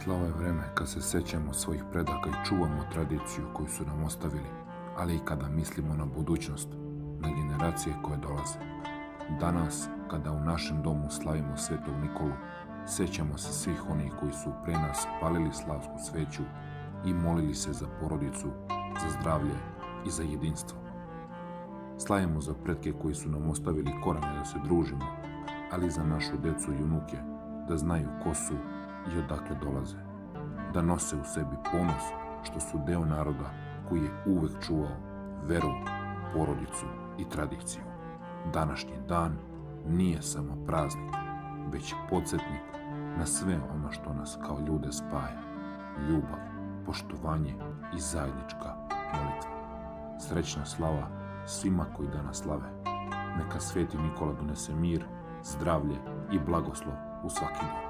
Slava je vreme kad se sećamo svojih predaka i čuvamo tradiciju koju su nam ostavili, ali i kada mislimo na budućnost, na generacije koje dolaze. Danas, kada u našem domu slavimo Svetog Nikolu, sećamo se svih onih koji su pre nas palili slavsku sveću i molili se za porodicu, za zdravlje i za jedinstvo. Slavimo za pretke koji su nam ostavili korene da se družimo, ali i za našu decu i unuke da znaju ko su i odakle dolaze, da nose u sebi ponos što su deo naroda koji je uvek čuvao veru, porodicu i tradiciju. Današnji dan nije samo praznik, već podsjetnik na sve ono što nas kao ljude spaja: ljubav, poštovanje i zajednička molitva. Srećna slava svima koji danas slave. Neka Sveti Nikola donese mir, zdravlje i blagoslov u svaki dom.